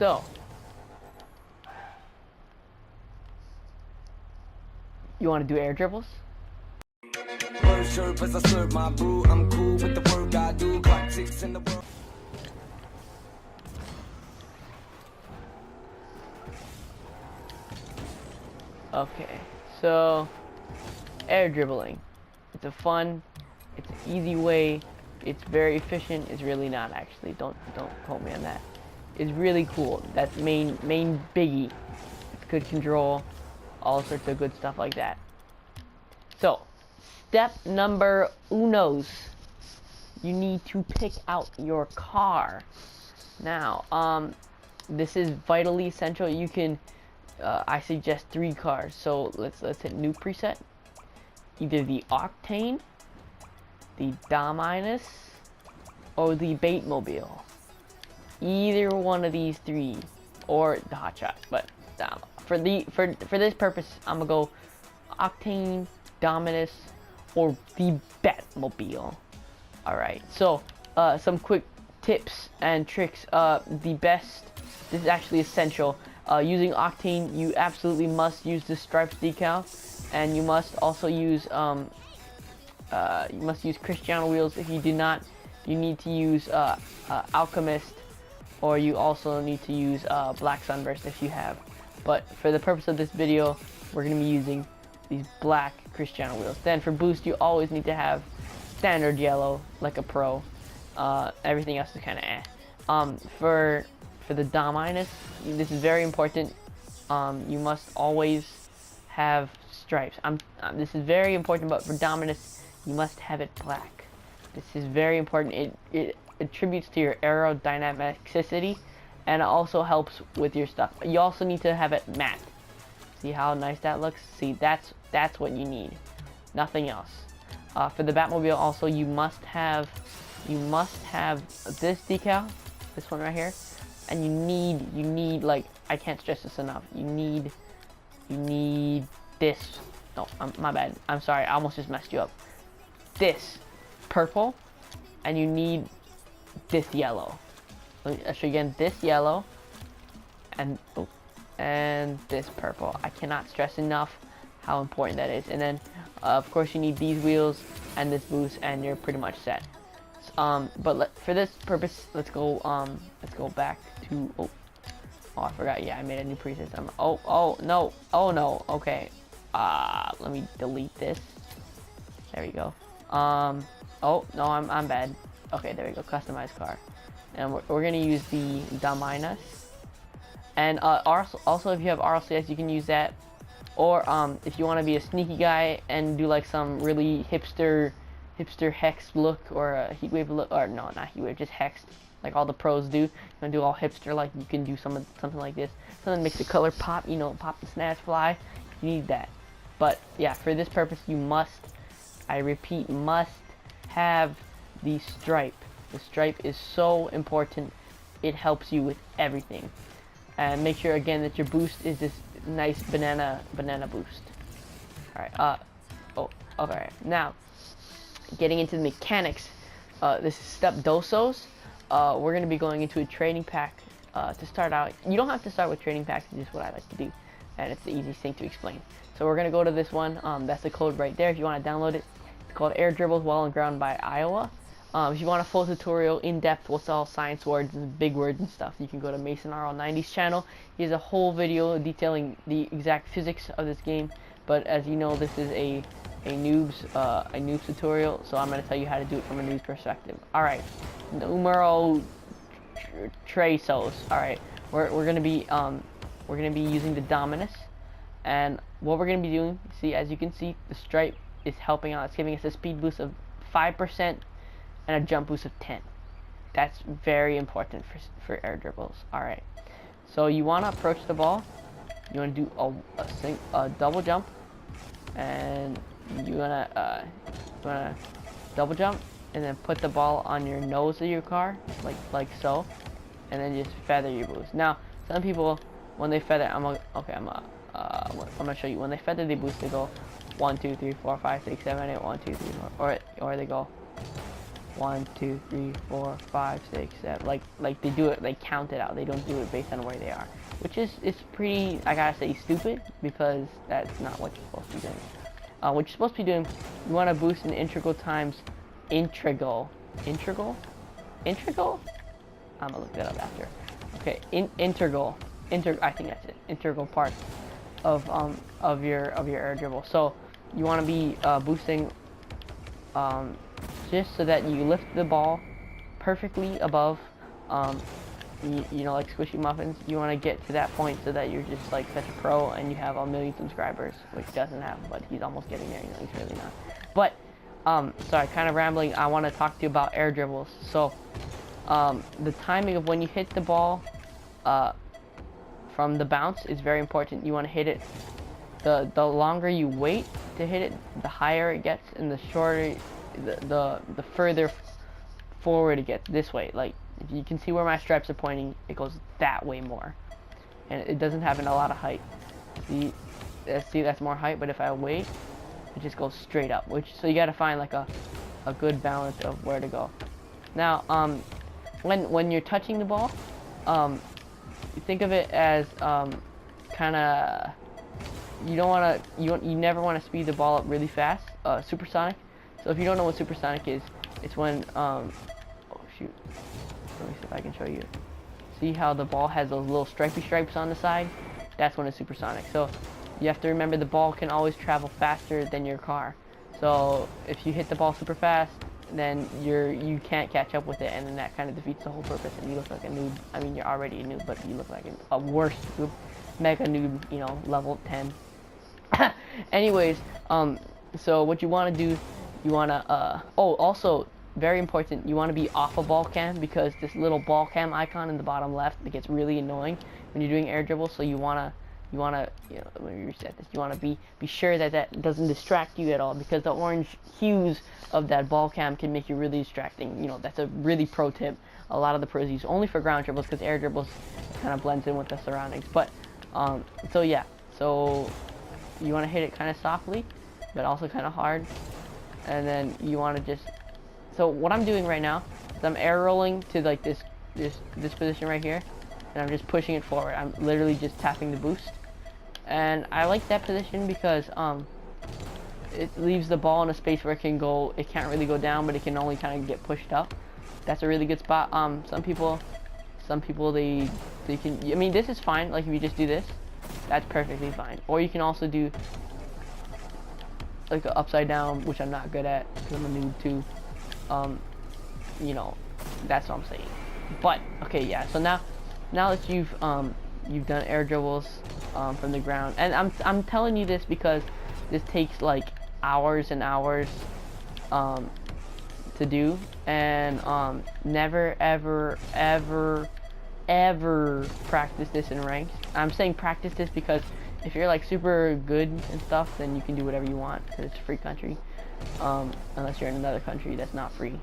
So, you want to do air dribbles? Okay, so air dribbling. It's a fun, it's an easy way. It's very efficient. It's really not actually. Don't quote me on that. It's really cool. That's main biggie. It's good control, all sorts of good stuff like that. So, step number unos. You need to pick out your car. Now, this is vitally essential. You can, I suggest 3 cars. So let's hit new preset. Either the Octane, the Dominus, or the Baitmobile. Either one of these 3, or the Hotshot. But for this purpose, I'm gonna go Octane, Dominus, or the Batmobile. All right. So some quick tips and tricks. The best. This is actually essential. Using Octane, you absolutely must use the stripes decal, and you must also use Cristiano wheels. If you do not, you need to use Alchemist, or you also need to use Black Sunburst if you have. But for the purpose of this video, we're going to be using these black Cristiano wheels. Then for boost, you always need to have standard yellow, like a pro. Everything else is kind of eh. For the Dominus, this is very important. You must always have stripes. This is very important, but for Dominus, you must have it black. This is very important. It attributes to your aerodynamicity, and it also helps with your stuff. You also need to have it matte. See how nice that looks? See, that's what you need. Nothing else. For the Batmobile, also you must have this decal, this one right here, and you need like, I can't stress this enough. You need this. No, my bad. I'm sorry. I almost just messed you up. This purple, and you need this yellow. Let me show you again. This yellow, and this purple. I cannot stress enough how important that is. And then, of course, you need these wheels and this boost, and you're pretty much set. But for this purpose, let's go back to. Oh, I forgot. Yeah, I made a new preset. Oh no. Okay. Let me delete this. There we go. Oh no, I'm bad. Okay, there we go. Customize car, and we're gonna use the Dominus. And also, if you have RLCS, you can use that. Or if you want to be a sneaky guy and do like some really hipster hex look, or a heatwave look, or no, not heatwave, just hex, like all the pros do. You want to do all hipster, like you can do something like this. Something that makes the color pop. You know, pop the snatch fly. You need that. But yeah, for this purpose, you must, I repeat, must have the stripe. The stripe is so important. It helps you with everything. And make sure again that your boost is this nice banana boost. Alright, okay. Now, getting into the mechanics, this is step dosos. We're going to be going into a training pack to start out. You don't have to start with training packs, it's just what I like to do, and it's the easiest thing to explain. So we're going to go to this one. That's the code right there if you want to download it. It's called Air Dribbles Wall and Ground by Iowa. If you want a full tutorial, in-depth, with all science words and big words and stuff, you can go to Mason RL90's channel. He has a whole video detailing the exact physics of this game. But as you know, this is a noobs tutorial, so I'm going to tell you how to do it from a noob's perspective. All right, numero tresos. All right, we're going to be using the Dominus, and what we're going to be doing, see, as you can see, the stripe is helping out. It's giving us a speed boost of 5%. And a jump boost of 10. That's very important for air dribbles. Alright, so you want to approach the ball. You want to do a double jump, and you want to double jump, and then put the ball on your nose of your car, like so, and then just feather your boost. Now, some people, when they feather, I'm gonna show you. When they feather the boost, they go 1, 2, 3, 4, 5, 6, 7, 8, 1, 2, 3, 4, or they go 1, 2, 3, 4, 5, 6, 7. Like they do it, they count it out. They don't do it based on where they are, which is pretty, I gotta say, stupid, because that's not what you're supposed to be doing. What you're supposed to be doing, you want to boost in integral times. Integral? I'm gonna look that up after. Okay, integral. I think that's it. Integral part of your air dribble. So you want to be boosting just so that you lift the ball perfectly above, you know, like squishy muffins. You want to get to that point so that you're just like such a pro and you have 1 million subscribers, which doesn't have, but he's almost getting there. You know, he's really not. But sorry, kind of rambling. I want to talk to you about air dribbles. So the timing of when you hit the ball from the bounce is very important. You want to hit it. The longer you wait to hit it, the higher it gets, and the shorter, the further forward it gets. This way, like if you can see where my stripes are pointing, it goes that way more, and it doesn't have a lot of height. See, that's more height. But if I wait, it just goes straight up. So you got to find like a good balance of where to go. Now, when you're touching the ball, you think of it as kind of, you don't want to, you never want to speed the ball up really fast. Supersonic. So if you don't know what supersonic is, it's when oh shoot, let me see if I can show you. See how the ball has those little stripy stripes on the side? That's when it's supersonic. So you have to remember the ball can always travel faster than your car. So if you hit the ball super fast, then you can't catch up with it, and then that kind of defeats the whole purpose, and you look like a noob. I mean, you're already a noob, but you look like a worse noob, mega noob, you know, level 10. Anyways, so what you want to do, you want to, oh, also, very important, you want to be off a ball cam, because this little ball cam icon in the bottom left, it gets really annoying when you're doing air dribble. So you want to, you know, let me reset this. You want to be sure that doesn't distract you at all, because the orange hues of that ball cam can make you really distracting. You know, that's a really pro tip. A lot of the pros use only for ground dribbles, because air dribbles kind of blends in with the surroundings. But so yeah, so you want to hit it kind of softly, but also kind of hard, and then you want to just. So what I'm doing right now is I'm air rolling to like this position right here, and I'm just pushing it forward. I'm literally just tapping the boost. And I like that position because it leaves the ball in a space where it can't really go down, but it can only kind of get pushed up. That's a really good spot. Some people they can, I mean, this is fine. Like if you just do this, that's perfectly fine. Or you can also do like an upside down, which I'm not good at because I'm a noob too. You know, that's what I'm saying. But okay, yeah. So now that you've done air dribbles from the ground, and I'm telling you this because this takes like hours and hours to do, and never ever practice this in ranks. I'm saying practice this because if you're like super good and stuff, then you can do whatever you want because it's a free country. Unless you're in another country that's not free,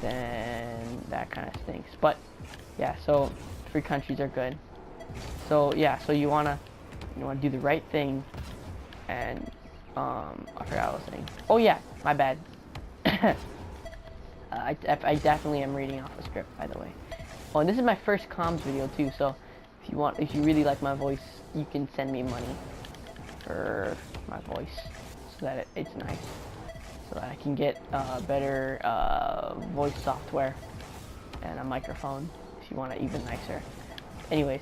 then that kind of stinks. But yeah, so free countries are good. So yeah, so you wanna do the right thing, and I forgot what I was saying. Oh yeah, my bad. I definitely am reading off the script, by the way. Oh, and this is my first comms video too. So if you really like my voice, you can send me money for my voice, so that it's nice, so that I can get better voice software and a microphone if you want it even nicer. Anyways,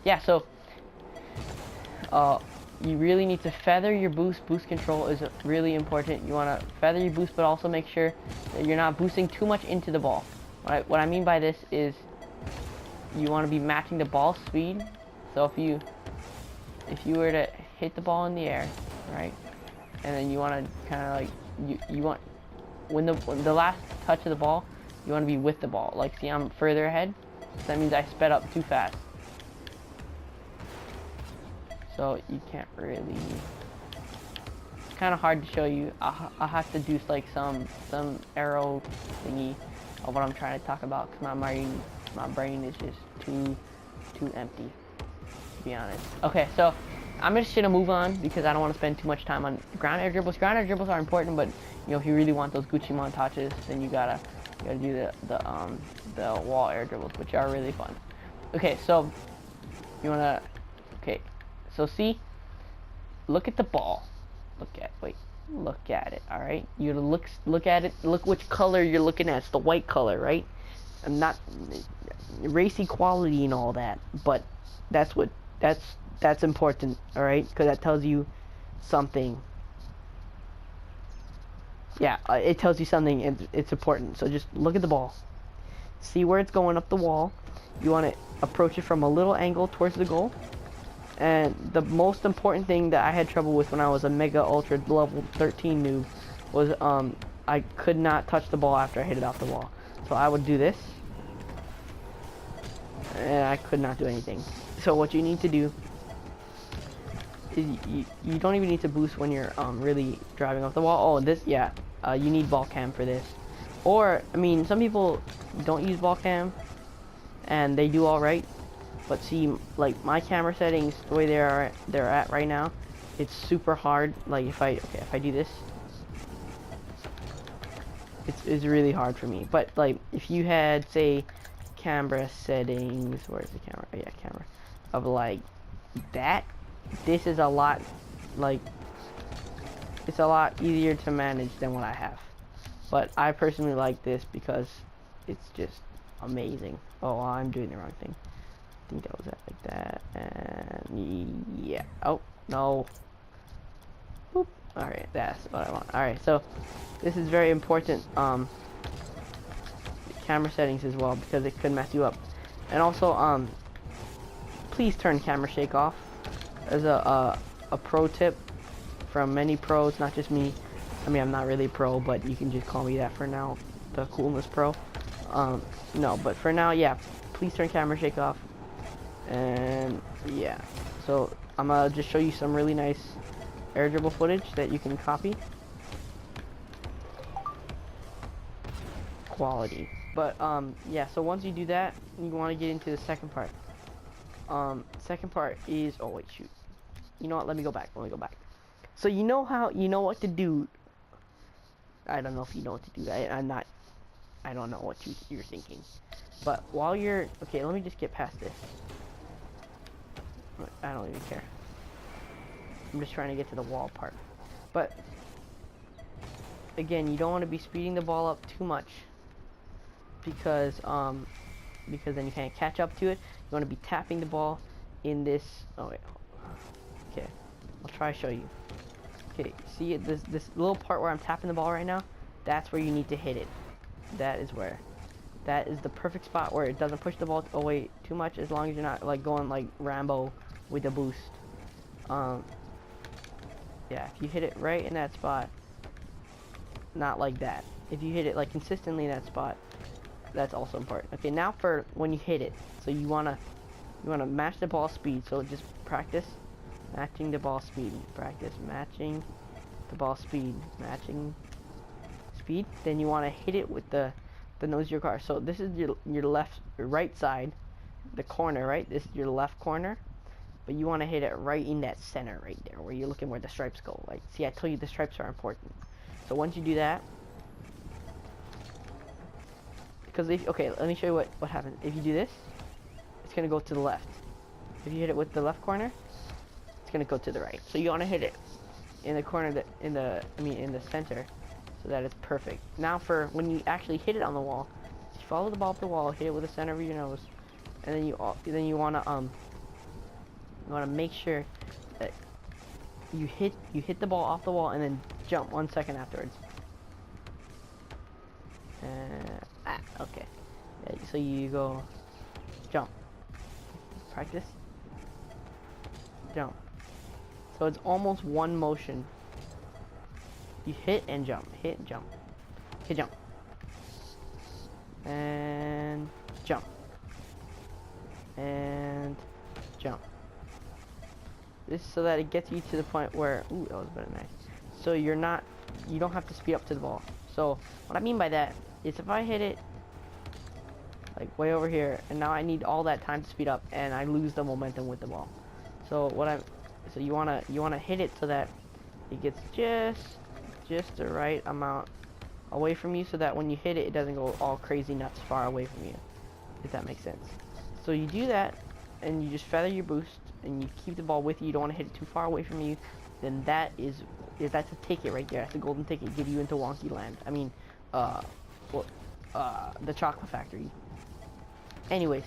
yeah, so you really need to feather your boost. Boost control is really important. You want to feather your boost, but also make sure that you're not boosting too much into the ball. Right? What I mean by this is you want to be matching the ball speed. So if you were to hit the ball in the air, right, and then you want to kind of like you want when the last touch of the ball, you want to be with the ball. Like, see, I'm further ahead, so that means I sped up too fast. So you can't really. It's kind of hard to show you. I'll have to do like some arrow thingy of what I'm trying to talk about, because my brain is just too empty, to be honest. Okay, so I'm just gonna move on because I don't want to spend too much time on ground air dribbles. Ground air dribbles are important, but you know, if you really want those Gucci montages, then you gotta do the wall air dribbles, which are really fun. Okay, so you wanna, okay, so see, look at the ball. Look at it. All right, you look at it. Look which color you're looking at. It's the white color, right? I'm not race equality and all that, but that's important, all right? Because that tells you something. Yeah, it tells you something, and it's important. So just look at the ball. See where it's going up the wall. You want to approach it from a little angle towards the goal. And the most important thing that I had trouble with when I was a mega ultra level 13 noob was I could not touch the ball after I hit it off the wall. So I would do this, and I could not do anything. So what you need to do is you don't even need to boost when you're really driving off the wall. Oh, this, yeah, you need ball cam for this. Or, I mean, some people don't use ball cam, and they do all right. But see, like my camera settings, the way they're at right now, it's super hard. Like if I do this, it's really hard for me. But like if you had, say, camera settings, where's the camera? Oh, yeah, camera of like that. This is a lot, like, it's a lot easier to manage than what I have. But I personally like this because it's just amazing. Oh, I'm doing the wrong thing. I think that was it, like that, and yeah. Oh no. Boop. All right, that's what I want. All right, so this is very important. Camera settings as well, because it could mess you up. And also, please turn camera shake off. As a pro tip from many pros, not just me. I mean, I'm not really pro, but you can just call me that for now, the coolness pro. No, but for now, yeah. Please turn camera shake off. And yeah, so I'm gonna just show you some really nice air dribble footage that you can copy. Quality. But yeah, so once you do that, you want to get into the second part. Second part is, oh wait, shoot. You know what? Let me go back. So you know what to do. I don't know if you know what to do. I don't know what you're thinking. But while you're, okay, let me just get past this. I don't even care. I'm just trying to get to the wall part. But again, you don't want to be speeding the ball up too much because then you can't catch up to it. You want to be tapping the ball in this. Oh wait. Okay, I'll try to show you. Okay, see this little part where I'm tapping the ball right now? That's where you need to hit it. That is the perfect spot where it doesn't push the ball away too much, as long as you're not like going like Rambo with a boost. Yeah, if you hit it right in that spot, not like that. If you hit it like consistently in that spot, that's also important. Okay, now for when you hit it, so you wanna match the ball speed. So just practice matching the ball speed. Practice matching the ball speed. Matching speed. Then you wanna hit it with the nose of your car. So this is your right side, the corner, right? This is your left corner. But you want to hit it right in that center right there where you're looking where the stripes go. Like, see, I told you the stripes are important. So once you do that, because okay, let me show you what happens. If you do this, it's gonna go to the left. If you hit it with the left corner, it's gonna go to the right. So you want to hit it in the corner in the center, so that it's perfect. Now for when you actually hit it on the wall, you follow the ball up the wall, hit it with the center of your nose, and then you wanna make sure that you hit the ball off the wall and then jump 1 second afterwards. Okay. Yeah, so you go jump. Practice. Jump. So it's almost one motion. You hit and jump. Hit and jump. Hit, jump. And jump. And jump. This so that it gets you to the point where, ooh, that was very nice. So you don't have to speed up to the ball. So what I mean by that is if I hit it like way over here, and now I need all that time to speed up, and I lose the momentum with the ball. So So you wanna hit it so that it gets just the right amount away from you, so that when you hit it, it doesn't go all crazy nuts far away from you. If that makes sense. So you do that, and you just feather your boost, and you keep the ball with you. You don't want to hit it too far away from you. Then that's a ticket right there. That's a golden ticket. Get you into Wonky Land. I mean, the Chocolate Factory. Anyways,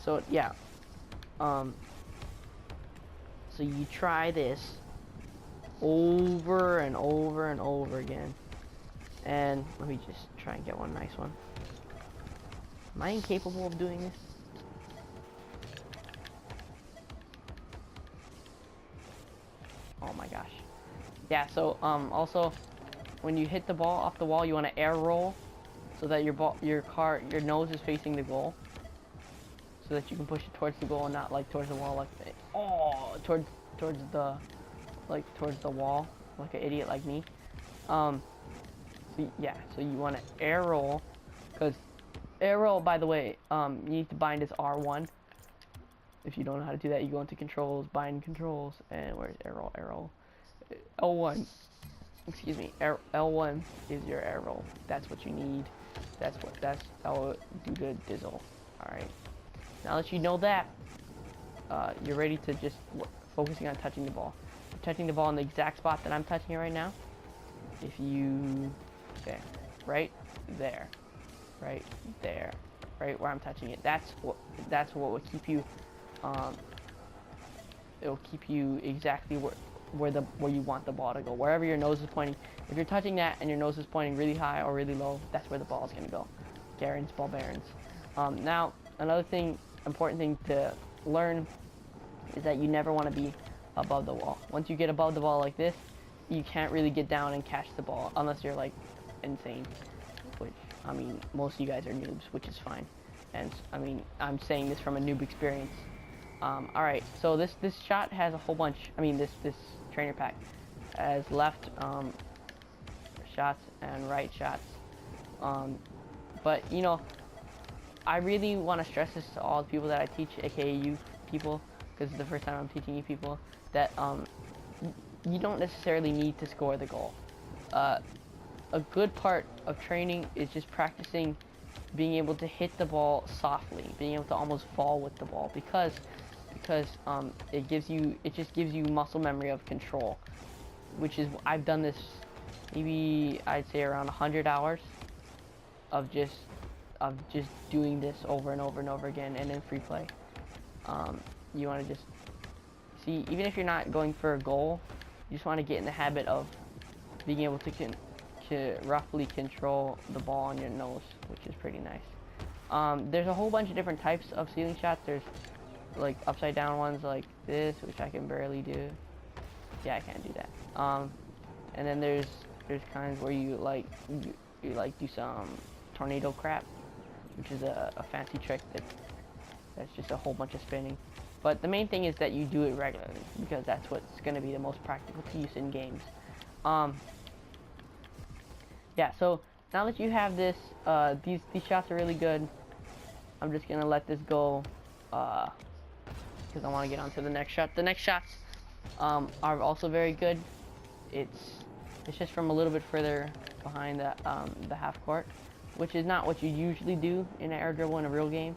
so yeah. So you try this over and over and over again. And let me just try and get one nice one. Am I incapable of doing this? Oh my gosh. Yeah, so also when you hit the ball off the wall, you want to air roll so that your nose is facing the goal, so that you can push it towards the goal and not like towards the wall, like towards the wall like an idiot like me. So yeah, so you want to air roll, because air roll, by the way, you need to bind as R1. If you don't know how to do that, you go into controls, bind controls, and where's air roll? L1. Excuse me. L1 is your air roll. That's what you need. That will do the dizzle. Alright. Now that you know that, you're ready to just focusing on touching the ball. You're touching the ball in the exact spot that I'm touching it right now. If you, okay, right there, right where I'm touching it. That's what will keep you. It'll keep you exactly where you want the ball to go, wherever your nose is pointing. If you're touching that and your nose is pointing really high or really low, that's where the ball is going to go. Garens, ball bearings. Now, another important thing to learn is that you never want to be above the wall. Once you get above the ball like this, you can't really get down and catch the ball unless you're like insane, which, I mean, most of you guys are noobs, which is fine. And I mean, I'm saying this from a noob experience. Alright, so this shot has a whole bunch, this trainer pack has left shots and right shots. But you know, I really want to stress this to all the people that I teach, aka you people, because it's the first time I'm teaching you people, that you don't necessarily need to score the goal. A good part of training is just practicing being able to hit the ball softly, being able to almost fall with the ball, because it just gives you muscle memory of control, which is, I've done this maybe I'd say around 100 hours of just doing this over and over and over again, and in free play. You want to just see, even if you're not going for a goal, you just want to get in the habit of being able to roughly control the ball on your nose, which is pretty nice. There's a whole bunch of different types of ceiling shots. There's like upside down ones like this, which I can barely do. Yeah, I can't do that. And then there's kinds where you do some tornado crap, which is a fancy trick that's just a whole bunch of spinning. But the main thing is that you do it regularly, because that's what's going to be the most practical to use in games. Yeah, so now that you have this, these shots are really good. I'm just gonna let this go, because I want to get on to the next shot. The next shots are also very good. It's just from a little bit further behind the half court, which is not what you usually do in an air dribble in a real game,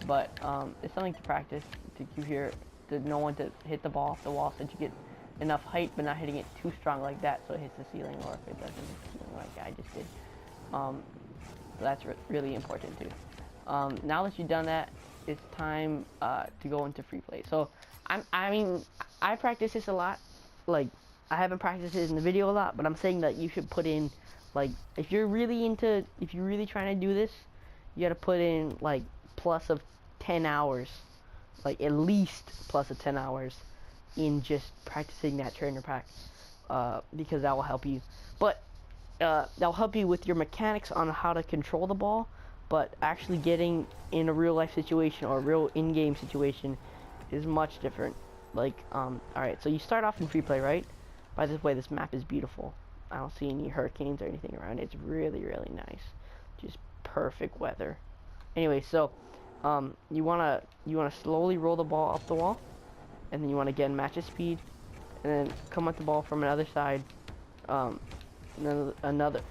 but it's something to practice, to know when to hit the ball off the wall, so that you get enough height but not hitting it too strong like that so it hits the ceiling, or if it doesn't hit the ceiling like I just did. So that's really important too. Now that you've done that, it's time to go into free play. So I practice this a lot. Like, I haven't practiced it in the video a lot, but I'm saying that you should put in, like, if you're really trying to do this, you gotta put in like plus of 10 hours, like at least plus of 10 hours in just practicing that trainer pack, because that will help you. But that'll help you with your mechanics on how to control the ball, but actually getting in a real life situation or a real in-game situation is much different. Like, alright, so you start off in free play, right? By the way, this map is beautiful. I don't see any hurricanes or anything around it. It's really, really nice. Just perfect weather. Anyway, so you wanna slowly roll the ball up the wall, and then you want to again match its speed, and then come at the ball from another side. The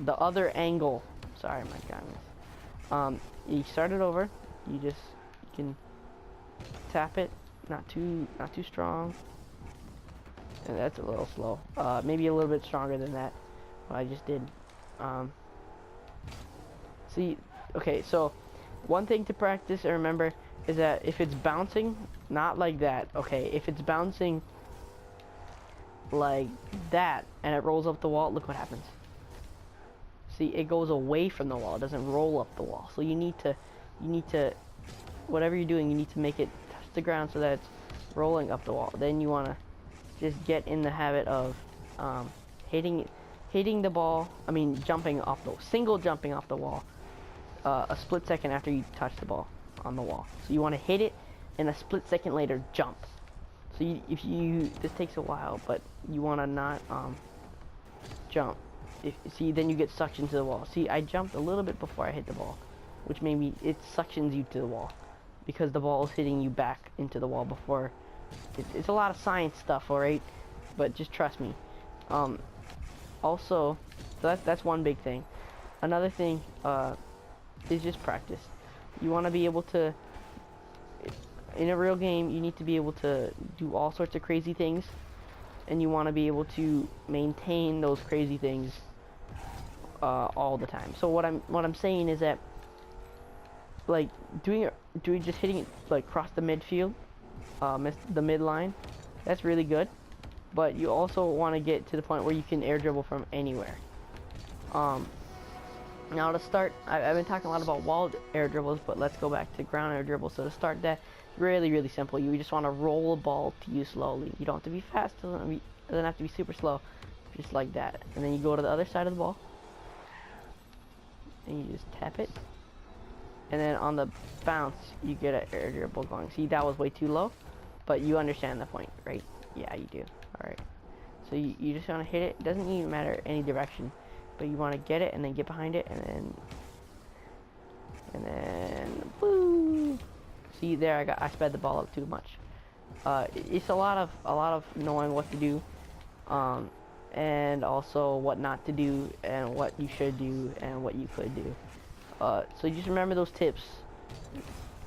other angle. Sorry, my goodness. You start it over. You can tap it, not too strong. And that's a little slow. Maybe a little bit stronger than that. What I just did. See, okay, so one thing to practice and remember is that if it's bouncing, not like that, okay, if it's bouncing like that and it rolls up the wall, look what happens. See, it goes away from the wall, it doesn't roll up the wall. So you need to, whatever you're doing, you need to make it touch the ground so that it's rolling up the wall. Then you want to just get in the habit of hitting the ball, jumping off the, single jumping off the wall a split second after you touch the ball on the wall. So you want to hit it and a split second later jump. So this takes a while, but you want to not jump. See, then you get sucked into the wall. See, I jumped a little bit before I hit the ball, which maybe it suctions you to the wall because the ball is hitting you back into the wall before. It's a lot of science stuff, alright? But just trust me. Also, so that's one big thing. Another thing is just practice. You want to be able to, in a real game, you need to be able to do all sorts of crazy things, and you want to be able to maintain those crazy things all the time. So what I'm saying is that, like, just hitting it like across the midfield, the midline, that's really good. But you also want to get to the point where you can air dribble from anywhere. Now to start, I've been talking a lot about wall air dribbles, but let's go back to ground air dribbles. So to start that, really simple. You just want to roll a ball to you slowly. You don't have to be fast. It doesn't have to be super slow. Just like that. And then you go to the other side of the ball, and you just tap it. And then on the bounce, you get an air dribble going. See, that was way too low, but you understand the point, right? Yeah, you do. Alright. So you just want to hit it. It doesn't even matter any direction, but you want to get it and then get behind it and then woo. See there, I sped the ball up too much. It's a lot of knowing what to do, and also what not to do, and what you should do, and what you could do. So just remember those tips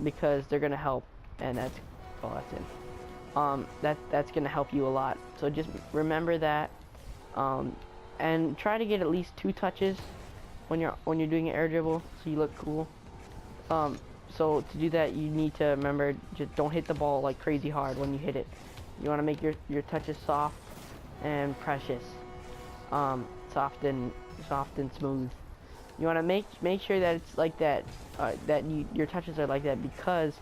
because they're gonna help, and that's it. That's gonna help you a lot. So just remember that, and try to get at least 2 touches when you're doing an air dribble, so you look cool. So to do that, you need to remember, just don't hit the ball like crazy hard when you hit it. You want to make your touches soft and precious, soft and smooth. You want to make sure that it's like that, your touches are like that, because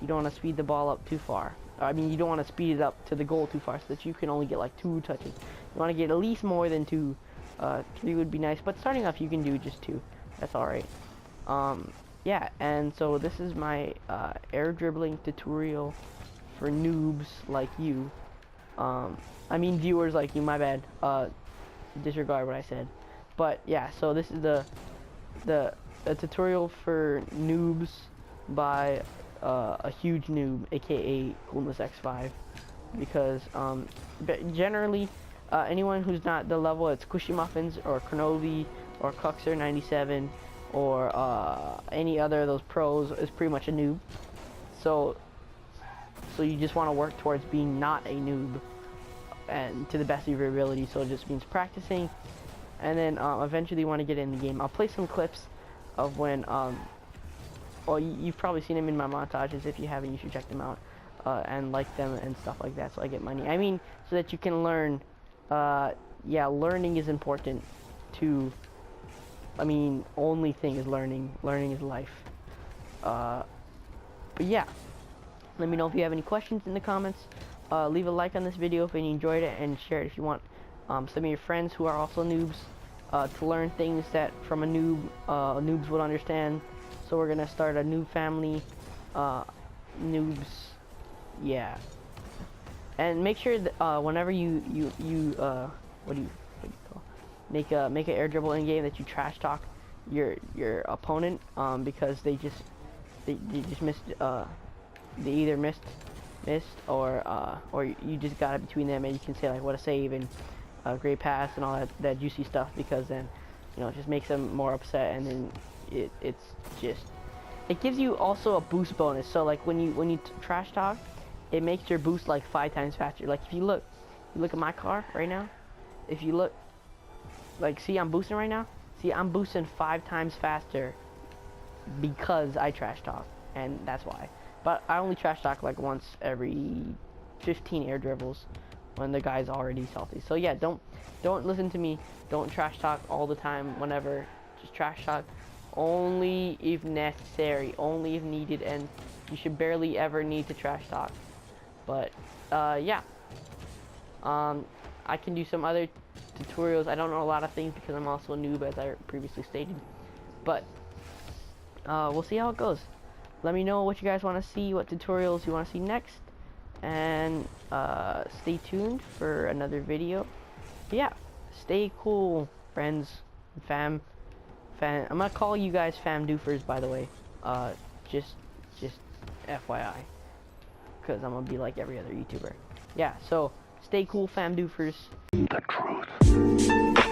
you don't want to speed the ball up too far. You don't want to speed it up to the goal too far, so that you can only get like 2 touches. You want to get at least more than 2. 3 would be nice, but starting off you can do just 2. That's alright. Yeah, and so this is my air dribbling tutorial for noobs like you. Viewers like you, my bad. Disregard what I said. But yeah, so this is the tutorial for noobs by a huge noob, aka Coolness X5, because generally anyone who's not the level at Squishy Muffins or Kronovi or Cuxer 97 or any other of those pros is pretty much a noob. So you just want to work towards being not a noob, and to the best of your ability. So it just means practicing, and then eventually you want to get in the game. I'll play some clips of when well, you've probably seen them in my montages. If you haven't, you should check them out and like them and stuff like that, so I get money. So that you can learn. Yeah, learning is important to, only thing is learning. Learning is life. But yeah, let me know if you have any questions in the comments. Leave a like on this video if you enjoyed it, and share it if you want. Some of your friends who are also noobs, to learn things that from a noob, noobs would understand. So we're gonna start a new family, noobs, yeah. And make sure that whenever you what do you call, make an air dribble in game, that you trash talk your opponent, because they just missed, they either missed or you just got it between them, and you can say like what a save and great pass and all that juicy stuff, because then it just makes them more upset, and then it gives you also a boost bonus. So like when you trash talk, it makes your boost like 5 times faster. Like if you look at my car right now, if you look, like, see, I'm boosting right now. See, I'm boosting 5 times faster because I trash talk, and that's why. But I only trash talk like once every 15 air dribbles when the guy's already salty. So yeah, don't listen to me. Don't trash talk all the time. Whenever, just trash talk only if necessary, only if needed, and you should barely ever need to trash talk. But yeah, I can do some other tutorials. I don't know a lot of things because I'm also a noob, as I previously stated. But we'll see how it goes. Let me know what you guys want to see, what tutorials you want to see next, and stay tuned for another video. But yeah, stay cool, friends, fam. I'm gonna call you guys fam doofers, by the way. Just FYI, because I'm gonna be like every other YouTuber. Yeah, so stay cool, fam doofers. The truth.